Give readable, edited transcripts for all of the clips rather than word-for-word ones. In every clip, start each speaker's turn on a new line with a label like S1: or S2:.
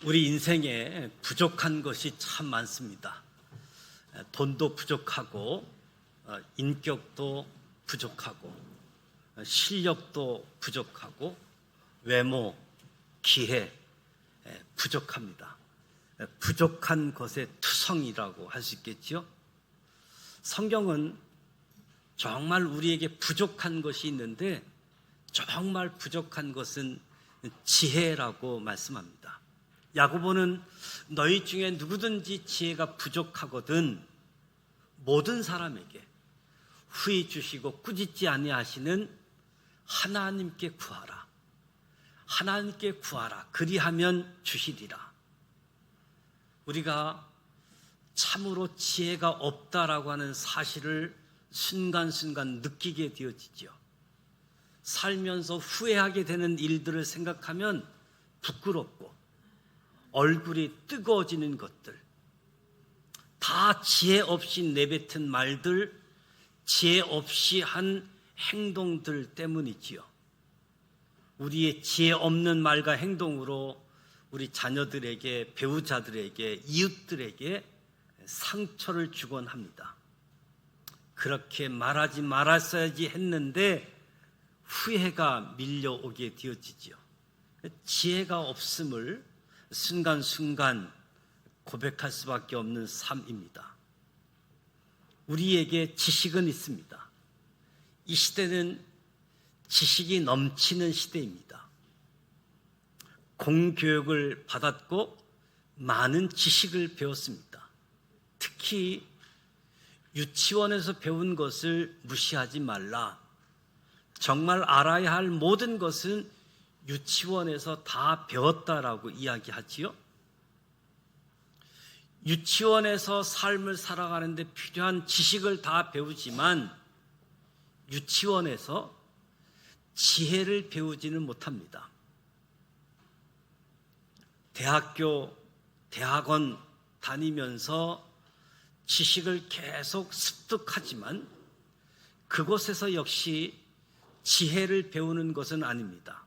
S1: 우리 인생에 부족한 것이 참 많습니다. 돈도 부족하고 인격도 부족하고 실력도 부족하고 외모, 기회 부족합니다. 부족한 것의 투성이라고 할 수 있겠죠. 성경은 정말 우리에게 부족한 것이 있는데 정말 부족한 것은 지혜라고 말씀합니다. 야고보는 너희 중에 누구든지 지혜가 부족하거든 모든 사람에게 후히 주시고 꾸짖지 아니하시는 하나님께 구하라. 하나님께 구하라. 그리하면 주시리라. 우리가 참으로 지혜가 없다라고 하는 사실을 순간순간 느끼게 되어지죠. 살면서 후회하게 되는 일들을 생각하면 부끄럽고 얼굴이 뜨거워지는 것들, 다 지혜 없이 내뱉은 말들, 지혜 없이 한 행동들 때문이지요. 우리의 지혜 없는 말과 행동으로 우리 자녀들에게, 배우자들에게, 이웃들에게 상처를 주곤 합니다. 그렇게 말하지 말았어야지 했는데 후회가 밀려오게 되어지죠. 지혜가 없음을 순간순간 고백할 수밖에 없는 삶입니다. 우리에게 지식은 있습니다. 이 시대는 지식이 넘치는 시대입니다. 공교육을 받았고 많은 지식을 배웠습니다. 특히 유치원에서 배운 것을 무시하지 말라. 정말 알아야 할 모든 것은 유치원에서 다 배웠다라고 이야기하지요. 유치원에서 삶을 살아가는데 필요한 지식을 다 배우지만 유치원에서 지혜를 배우지는 못합니다. 대학원 다니면서 지식을 계속 습득하지만 그곳에서 역시 지혜를 배우는 것은 아닙니다.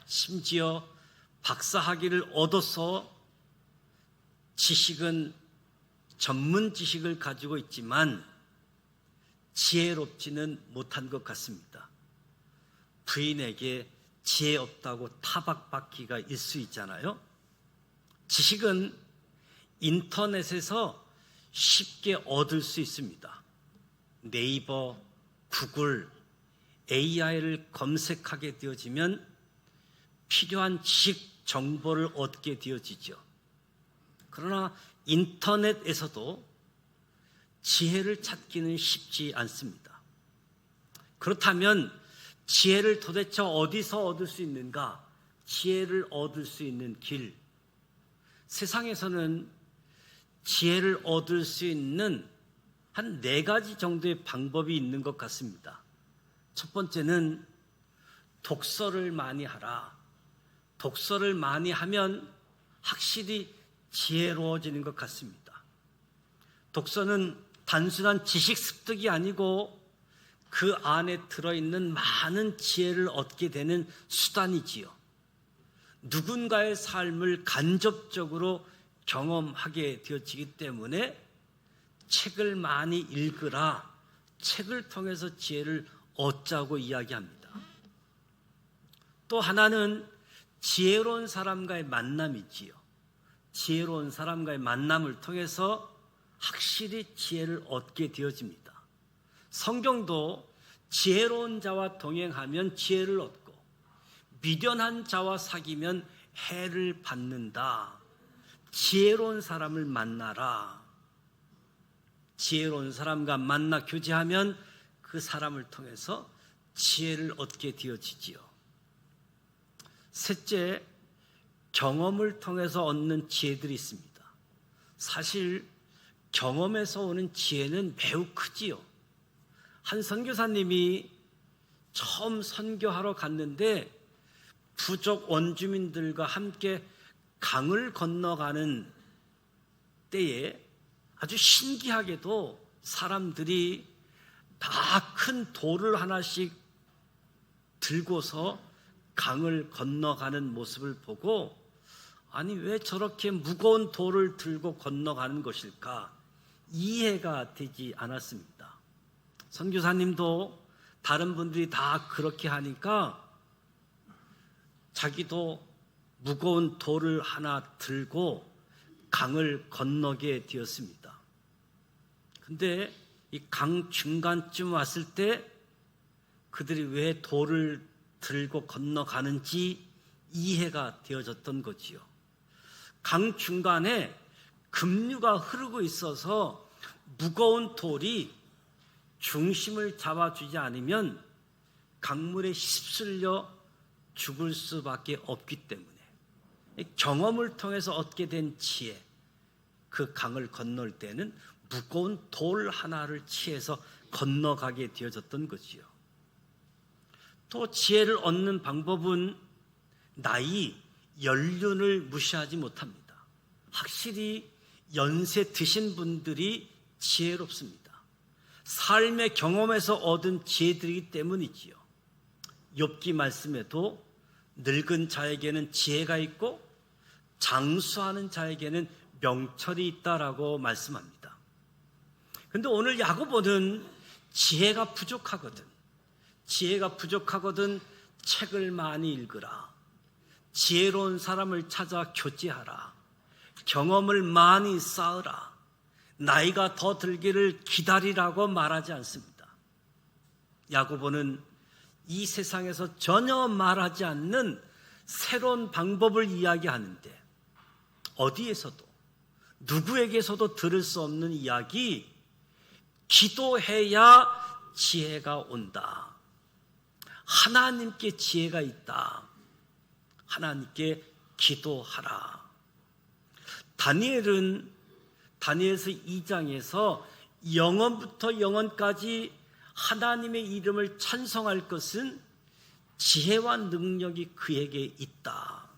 S1: 심지어 박사학위를 얻어서 지식은 전문 지식을 가지고 있지만 지혜롭지는 못한 것 같습니다. 부인에게 지혜 없다고 타박받기가 일수 있잖아요. 지식은 인터넷에서 쉽게 얻을 수 있습니다. 네이버, 구글, AI를 검색하게 되어지면 필요한 지식 정보를 얻게 되어지죠. 그러나 인터넷에서도 지혜를 찾기는 쉽지 않습니다. 그렇다면 지혜를 도대체 어디서 얻을 수 있는가? 지혜를 얻을 수 있는 길. 세상에서는 지혜를 얻을 수 있는 한 4가지 정도의 방법이 있는 것 같습니다. 첫 번째는 독서를 많이 하라. 독서를 많이 하면 확실히 지혜로워지는 것 같습니다. 독서는 단순한 지식 습득이 아니고 그 안에 들어있는 많은 지혜를 얻게 되는 수단이지요. 누군가의 삶을 간접적으로 경험하게 되어지기 때문에 책을 많이 읽으라. 책을 통해서 지혜를 얻자고 이야기합니다. 또 하나는 지혜로운 사람과의 만남이지요. 지혜로운 사람과의 만남을 통해서 확실히 지혜를 얻게 되어집니다. 성경도 지혜로운 자와 동행하면 지혜를 얻고 미련한 자와 사귀면 해를 받는다. 지혜로운 사람을 만나라. 지혜로운 사람과 만나 교제하면 그 사람을 통해서 지혜를 얻게 되어지지요. 셋째, 경험을 통해서 얻는 지혜들이 있습니다. 사실 경험에서 오는 지혜는 매우 크지요. 한 선교사님이 처음 선교하러 갔는데 부족 원주민들과 함께 강을 건너가는 때에 아주 신기하게도 사람들이 다 큰 돌을 하나씩 들고서 강을 건너가는 모습을 보고 아니 왜 저렇게 무거운 돌을 들고 건너가는 것일까? 이해가 되지 않았습니다. 선교사님도 다른 분들이 다 그렇게 하니까 자기도 무거운 돌을 하나 들고 강을 건너게 되었습니다. 근데 이 강 중간쯤 왔을 때 그들이 왜 돌을 들고 건너가는지 이해가 되어졌던 거지요. 강 중간에 급류가 흐르고 있어서 무거운 돌이 중심을 잡아주지 않으면 강물에 휩쓸려 죽을 수밖에 없기 때문에 경험을 통해서 얻게 된 지혜, 그 강을 건널 때는 무거운 돌 하나를 취해서 건너가게 되어졌던 거지요. 또 지혜를 얻는 방법은 나이, 연륜을 무시하지 못합니다. 확실히 연세 드신 분들이 지혜롭습니다. 삶의 경험에서 얻은 지혜들이기 때문이지요. 욥기 말씀에도 늙은 자에게는 지혜가 있고 장수하는 자에게는 명철이 있다라고 말씀합니다. 그런데 오늘 야고보는 지혜가 부족하거든 책을 많이 읽으라, 지혜로운 사람을 찾아 교제하라, 경험을 많이 쌓으라, 나이가 더 들기를 기다리라고 말하지 않습니다. 야고보는 이 세상에서 전혀 말하지 않는 새로운 방법을 이야기하는데, 어디에서도 누구에게서도 들을 수 없는 이야기, 기도해야 지혜가 온다. 하나님께 지혜가 있다. 하나님께 기도하라. 다니엘서 2장에서 영원부터 영원까지 하나님의 이름을 찬송할 것은 지혜와 능력이 그에게 있다.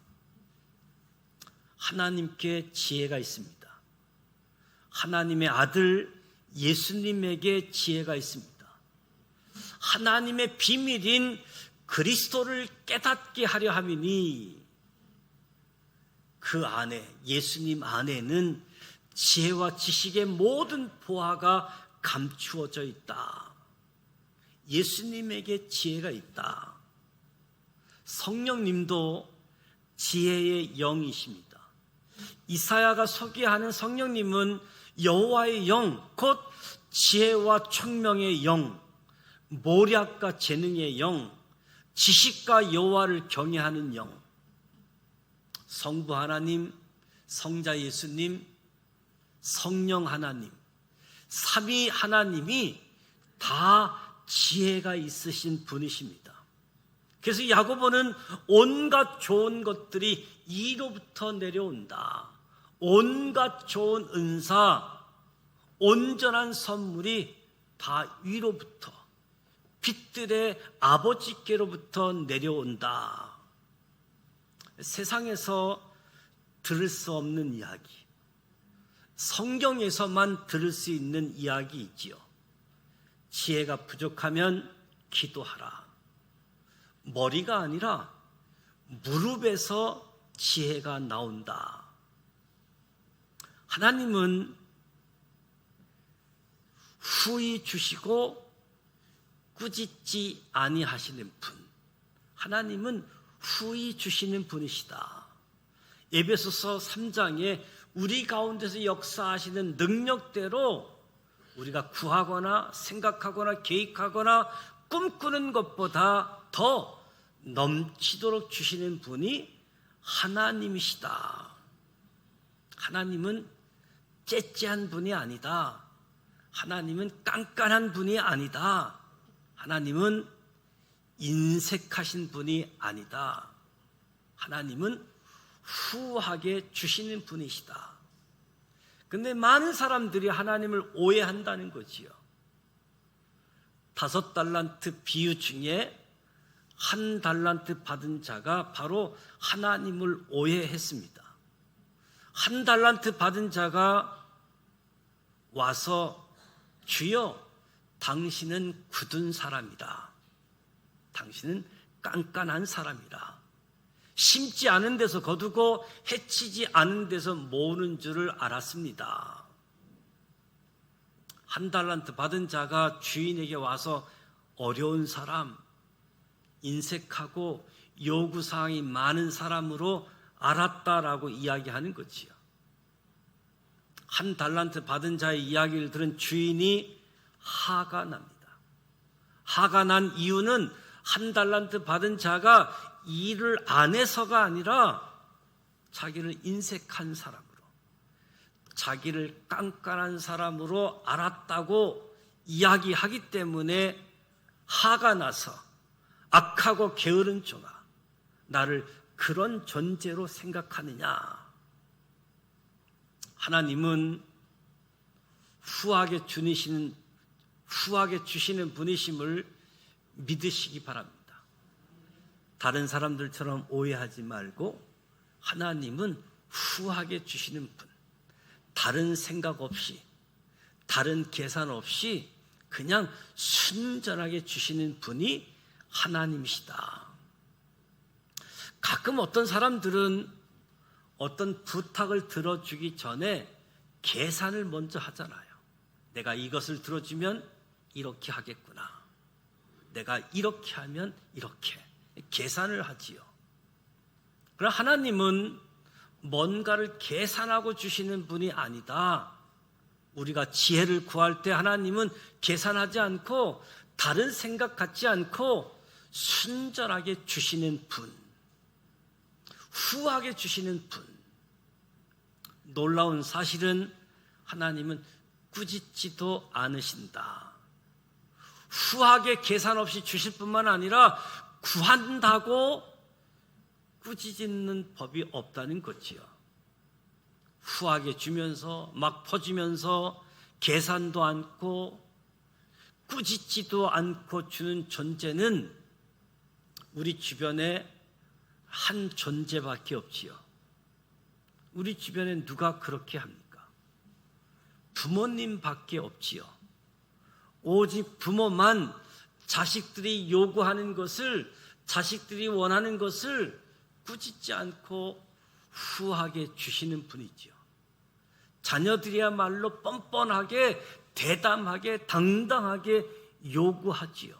S1: 하나님께 지혜가 있습니다. 하나님의 아들 예수님에게 지혜가 있습니다. 하나님의 비밀인 그리스도를 깨닫게 하려 함이니 그 안에, 예수님 안에는 지혜와 지식의 모든 보화가 감추어져 있다. 예수님에게 지혜가 있다. 성령님도 지혜의 영이십니다. 이사야가 소개하는 성령님은 여호와의 영, 곧 지혜와 총명의 영, 모략과 재능의 영, 지식과 여호와를 경외하는 영. 성부 하나님, 성자 예수님, 성령 하나님, 삼위 하나님이 다 지혜가 있으신 분이십니다. 그래서 야고보는 온갖 좋은 것들이 이로부터 내려온다. 온갖 좋은 은사, 온전한 선물이 다 위로부터, 빛들의 아버지께로부터 내려온다. 세상에서 들을 수 없는 이야기, 성경에서만 들을 수 있는 이야기이지요. 지혜가 부족하면 기도하라. 머리가 아니라 무릎에서 지혜가 나온다. 하나님은 후히 주시고 꾸짖지 아니하시는 분. 하나님은 후히 주시는 분이시다. 에베소서 3장에 우리 가운데서 역사하시는 능력대로 우리가 구하거나 생각하거나 계획하거나 꿈꾸는 것보다 더 넘치도록 주시는 분이 하나님이시다. 하나님은 째째한 분이 아니다. 하나님은 깐깐한 분이 아니다. 하나님은 인색하신 분이 아니다. 하나님은 후하게 주시는 분이시다. 근데 많은 사람들이 하나님을 오해한다는 거지요. 5달란트 비유 중에 1달란트 받은 자가 바로 하나님을 오해했습니다. 1달란트 받은 자가 와서 주여, 당신은 굳은 사람이다. 당신은 깐깐한 사람이라. 심지 않은 데서 거두고 해치지 않은 데서 모으는 줄을 알았습니다. 한 달란트 받은 자가 주인에게 와서 어려운 사람, 인색하고 요구사항이 많은 사람으로 알았다라고 이야기하는 거지요. 한 달란트 받은 자의 이야기를 들은 주인이 화가 납니다. 화가 난 이유는 한 달란트 받은 자가 일을 안 해서가 아니라 자기를 인색한 사람으로, 자기를 깐깐한 사람으로 알았다고 이야기하기 때문에 화가 나서 악하고 게으른 종아, 나를 그런 존재로 생각하느냐. 하나님은 후하게 주시는 분이심을 믿으시기 바랍니다. 다른 사람들처럼 오해하지 말고 하나님은 후하게 주시는 분, 다른 생각 없이, 다른 계산 없이 그냥 순전하게 주시는 분이 하나님이시다. 가끔 어떤 사람들은 어떤 부탁을 들어주기 전에 계산을 먼저 하잖아요. 내가 이것을 들어주면 이렇게 하겠구나. 내가 이렇게 하면 이렇게. 계산을 하지요. 그러나 하나님은 뭔가를 계산하고 주시는 분이 아니다. 우리가 지혜를 구할 때 하나님은 계산하지 않고 다른 생각 갖지 않고 순전하게 주시는 분, 후하게 주시는 분. 놀라운 사실은 하나님은 꾸짖지도 않으신다. 후하게 계산 없이 주실 뿐만 아니라 구한다고 꾸짖는 법이 없다는 거지요. 후하게 주면서 막 퍼주면서 계산도 않고 꾸짖지도 않고 주는 존재는 우리 주변에 한 존재밖에 없지요. 우리 주변에 누가 그렇게 합니까? 부모님밖에 없지요. 오직 부모만 자식들이 요구하는 것을, 자식들이 원하는 것을 꾸짖지 않고 후하게 주시는 분이지요. 자녀들이야말로 뻔뻔하게, 대담하게, 당당하게 요구하지요.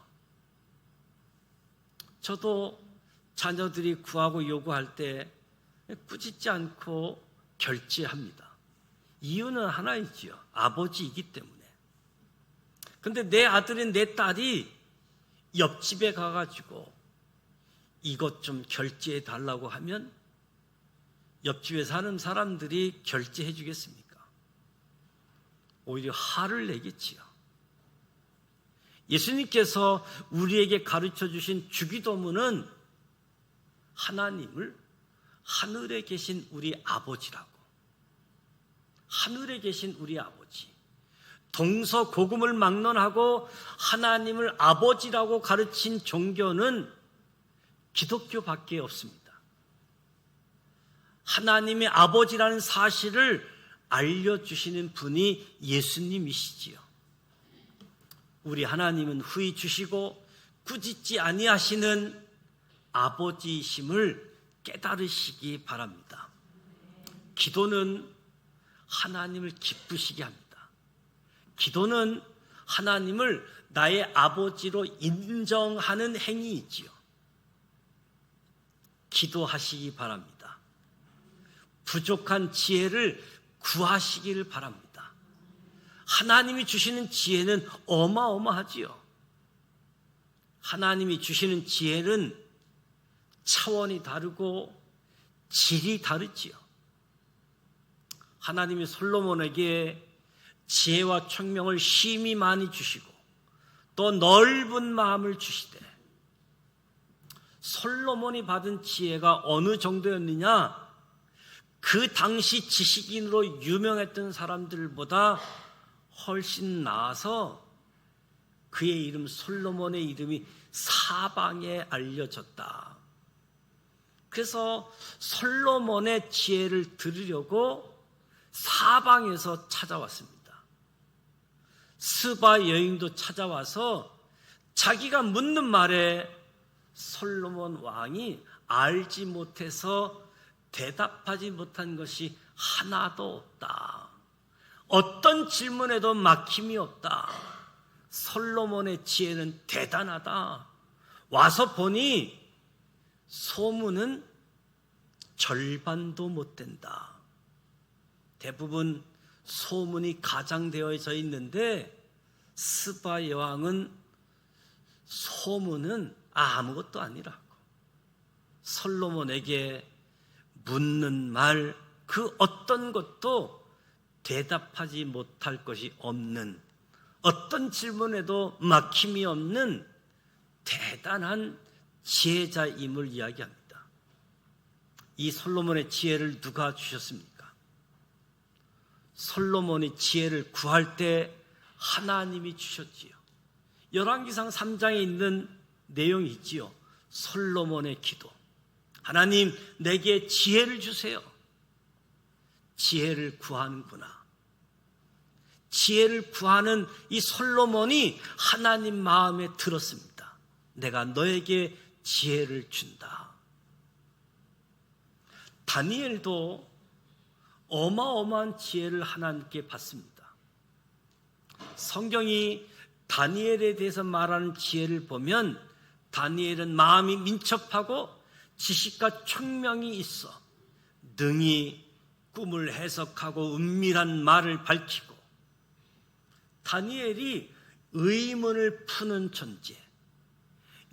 S1: 저도 자녀들이 구하고 요구할 때 꾸짖지 않고 결제합니다. 이유는 하나이지요. 아버지이기 때문에. 근데 내 아들인 내 딸이 옆집에 가가지고 이것 좀 결제해 달라고 하면 옆집에 사는 사람들이 결제해 주겠습니까? 오히려 화를 내겠지요. 예수님께서 우리에게 가르쳐 주신 주기도문은 하나님을 하늘에 계신 우리 아버지라고, 하늘에 계신 우리 아버지, 동서고금을 막론하고 하나님을 아버지라고 가르친 종교는 기독교밖에 없습니다. 하나님이 아버지라는 사실을 알려주시는 분이 예수님이시지요. 우리 하나님은 후히 주시고 꾸짖지 아니하시는 아버지이심을 깨달으시기 바랍니다. 기도는 하나님을 기쁘시게 합니다. 기도는 하나님을 나의 아버지로 인정하는 행위이지요. 기도하시기 바랍니다. 부족한 지혜를 구하시기를 바랍니다. 하나님이 주시는 지혜는 어마어마하지요. 하나님이 주시는 지혜는 차원이 다르고 질이 다르지요. 하나님이 솔로몬에게 지혜와 총명을 심히 많이 주시고 또 넓은 마음을 주시되, 솔로몬이 받은 지혜가 어느 정도였느냐? 그 당시 지식인으로 유명했던 사람들보다 훨씬 나아서 그의 이름, 솔로몬의 이름이 사방에 알려졌다. 그래서 솔로몬의 지혜를 들으려고 사방에서 찾아왔습니다. 스바 여인도 찾아와서 자기가 묻는 말에 솔로몬 왕이 알지 못해서 대답하지 못한 것이 하나도 없다. 어떤 질문에도 막힘이 없다. 솔로몬의 지혜는 대단하다. 와서 보니 소문은 절반도 못 된다. 대부분 소문이 가장되어져 있는데 스바 여왕은 소문은 아무것도 아니라고. 솔로몬에게 묻는 말 그 어떤 것도 대답하지 못할 것이 없는, 어떤 질문에도 막힘이 없는 대단한 지혜자임을 이야기합니다. 이 솔로몬의 지혜를 누가 주셨습니까? 솔로몬이 지혜를 구할 때 하나님이 주셨지요. 열왕기상 3장에 있는 내용이 있지요. 솔로몬의 기도. 하나님, 내게 지혜를 주세요. 지혜를 구하는구나. 지혜를 구하는 이 솔로몬이 하나님 마음에 들었습니다. 내가 너에게 지혜를 준다. 다니엘도 어마어마한 지혜를 하나님께 받습니다. 성경이 다니엘에 대해서 말하는 지혜를 보면 다니엘은 마음이 민첩하고 지식과 총명이 있어 능히 꿈을 해석하고 은밀한 말을 밝히고, 다니엘이 의문을 푸는 존재,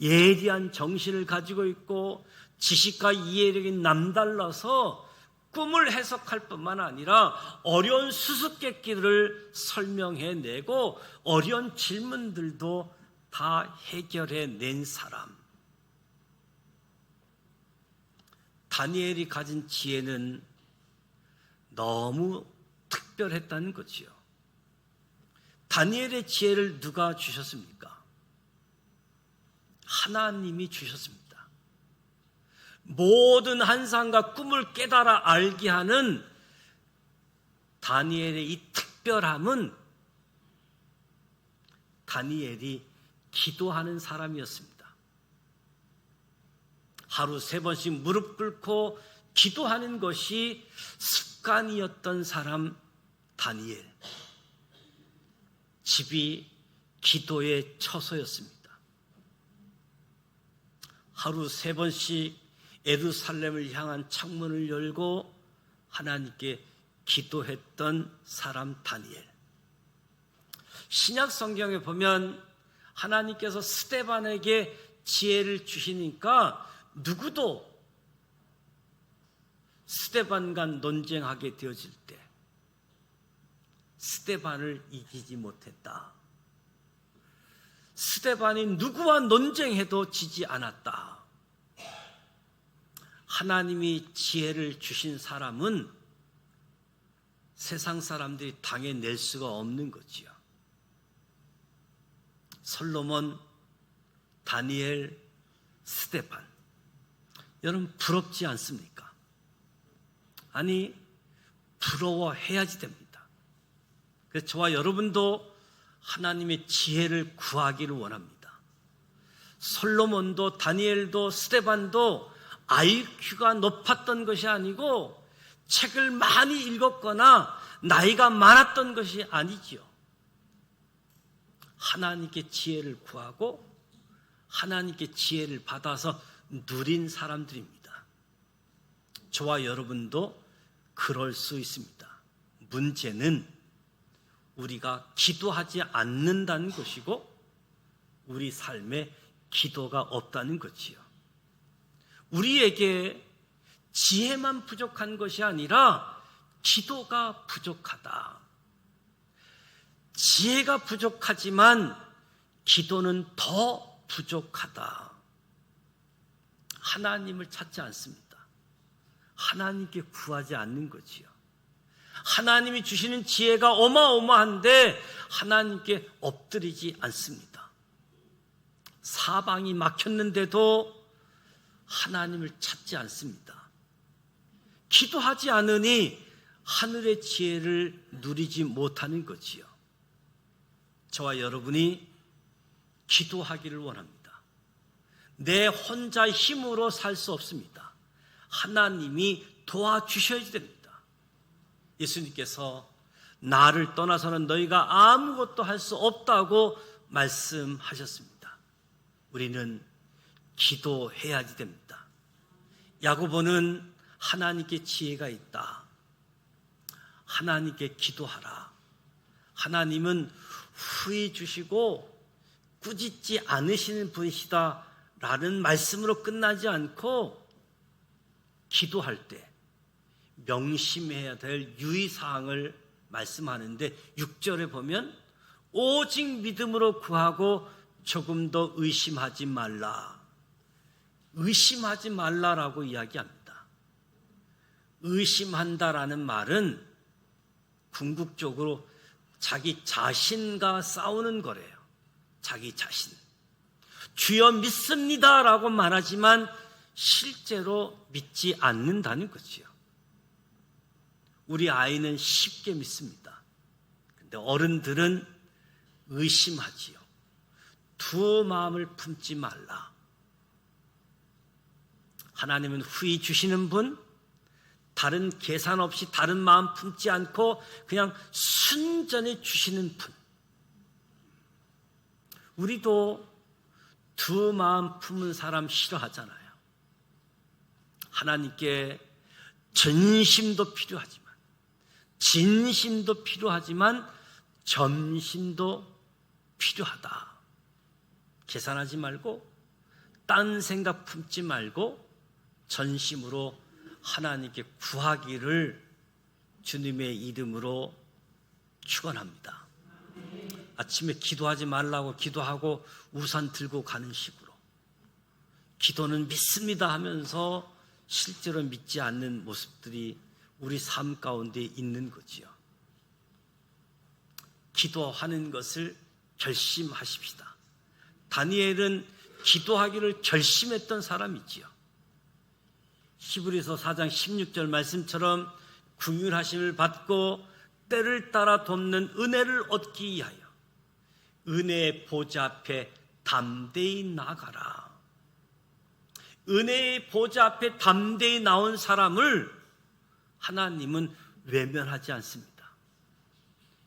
S1: 예리한 정신을 가지고 있고 지식과 이해력이 남달라서 꿈을 해석할 뿐만 아니라 어려운 수수께끼를 설명해내고 어려운 질문들도 다 해결해낸 사람. 다니엘이 가진 지혜는 너무 특별했다는 거지요. 다니엘의 지혜를 누가 주셨습니까? 하나님이 주셨습니다. 모든 환상과 꿈을 깨달아 알게 하는 다니엘의 이 특별함은 다니엘이 기도하는 사람이었습니다. 하루 3번씩 무릎 꿇고 기도하는 것이 습관이었던 사람 다니엘. 집이 기도의 처소였습니다. 하루 3번씩 예루살렘을 향한 창문을 열고 하나님께 기도했던 사람 다니엘. 신약 성경에 보면 하나님께서 스데반에게 지혜를 주시니까 누구도 스데반과 논쟁하게 되어질 때 스데반을 이기지 못했다. 스데반이 누구와 논쟁해도 지지 않았다. 하나님이 지혜를 주신 사람은 세상 사람들이 당해낼 수가 없는 거지요. 솔로몬, 다니엘, 스데반. 여러분 부럽지 않습니까? 아니, 부러워해야지 됩니다. 그래서 저와 여러분도 하나님의 지혜를 구하기를 원합니다. 솔로몬도 다니엘도 스데반도 IQ가 높았던 것이 아니고 책을 많이 읽었거나 나이가 많았던 것이 아니지요. 하나님께 지혜를 구하고 하나님께 지혜를 받아서 누린 사람들입니다. 저와 여러분도 그럴 수 있습니다. 문제는 우리가 기도하지 않는다는 것이고 우리 삶에 기도가 없다는 것이요. 우리에게 지혜만 부족한 것이 아니라 기도가 부족하다. 지혜가 부족하지만 기도는 더 부족하다. 하나님을 찾지 않습니다. 하나님께 구하지 않는 거지요. 하나님이 주시는 지혜가 어마어마한데 하나님께 엎드리지 않습니다. 사방이 막혔는데도 하나님을 찾지 않습니다. 기도하지 않으니 하늘의 지혜를 누리지 못하는 거지요. 저와 여러분이 기도하기를 원합니다. 내 혼자 힘으로 살 수 없습니다. 하나님이 도와주셔야 됩니다. 예수님께서 나를 떠나서는 너희가 아무것도 할 수 없다고 말씀하셨습니다. 우리는 기도해야지 됩니다. 야고보는 하나님께 지혜가 있다. 하나님께 기도하라. 하나님은 후히 주시고 꾸짖지 않으시는 분이시다 라는 말씀으로 끝나지 않고 기도할 때 명심해야 될 유의사항을 말씀하는데 6절에 보면 오직 믿음으로 구하고 조금 더 의심하지 말라. 의심하지 말라라고 이야기합니다. 의심한다라는 말은 궁극적으로 자기 자신과 싸우는 거래요. 자기 자신. 주여 믿습니다라고 말하지만 실제로 믿지 않는다는 거지요. 우리 아이는 쉽게 믿습니다. 근데 어른들은 의심하지요. 두 마음을 품지 말라. 하나님은 후히 주시는 분, 다른 계산 없이 다른 마음 품지 않고 그냥 순전히 주시는 분. 우리도 두 마음 품은 사람 싫어하잖아요. 하나님께 전심도 필요하지만, 진심도 필요하지만 점심도 필요하다. 계산하지 말고 딴 생각 품지 말고 전심으로 하나님께 구하기를 주님의 이름으로 축원합니다. 아침에 기도하지 말라고 기도하고 우산 들고 가는 식으로 기도는 믿습니다 하면서 실제로 믿지 않는 모습들이 우리 삶 가운데 있는 거지요. 기도하는 것을 결심하십시다. 다니엘은 기도하기를 결심했던 사람이지요. 히브리서 4장 16절 말씀처럼 긍휼하심을 받고 때를 따라 돕는 은혜를 얻기 위하여 은혜의 보좌 앞에 담대히 나가라. 은혜의 보좌 앞에 담대히 나온 사람을 하나님은 외면하지 않습니다.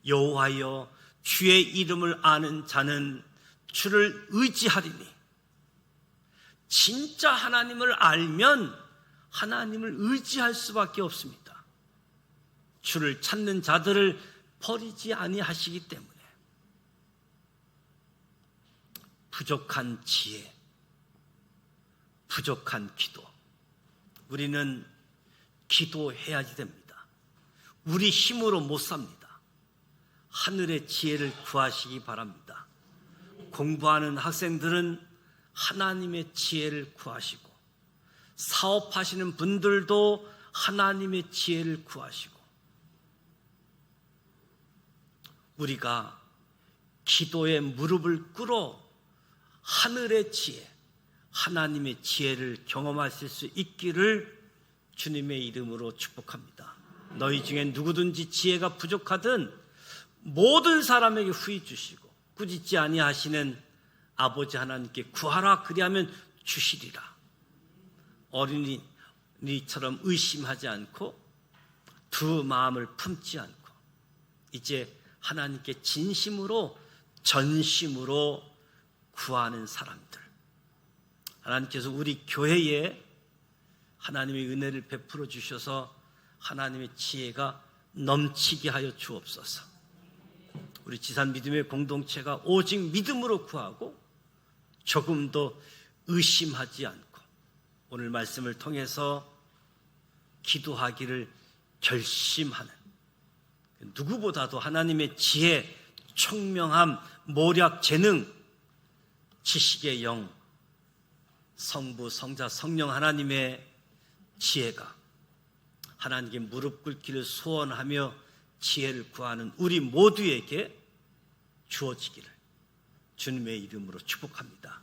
S1: 여호와여 주의 이름을 아는 자는 주를 의지하리니. 진짜 하나님을 알면 하나님을 의지할 수밖에 없습니다. 주를 찾는 자들을 버리지 아니하시기 때문에. 부족한 지혜, 부족한 기도. 우리는 기도해야지 됩니다. 우리 힘으로 못 삽니다. 하늘의 지혜를 구하시기 바랍니다. 공부하는 학생들은 하나님의 지혜를 구하시고, 사업하시는 분들도 하나님의 지혜를 구하시고, 우리가 기도에 무릎을 꿇어 하늘의 지혜, 하나님의 지혜를 경험하실 수 있기를 주님의 이름으로 축복합니다. 너희 중에 누구든지 지혜가 부족하든 모든 사람에게 후히 주시고 꾸짖지 아니하시는 아버지 하나님께 구하라. 그리하면 주시리라. 어린이처럼 의심하지 않고 두 마음을 품지 않고 이제 하나님께 진심으로 전심으로 구하는 사람들. 하나님께서 우리 교회에 하나님의 은혜를 베풀어 주셔서 하나님의 지혜가 넘치게 하여 주옵소서. 우리 지산 믿음의 공동체가 오직 믿음으로 구하고 조금도 의심하지 않고 오늘 말씀을 통해서 기도하기를 결심하는, 누구보다도 하나님의 지혜, 총명함, 모략, 재능, 지식의 영, 성부, 성자, 성령 하나님의 지혜가 하나님께 무릎 꿇기를 소원하며 지혜를 구하는 우리 모두에게 주어지기를 주님의 이름으로 축복합니다.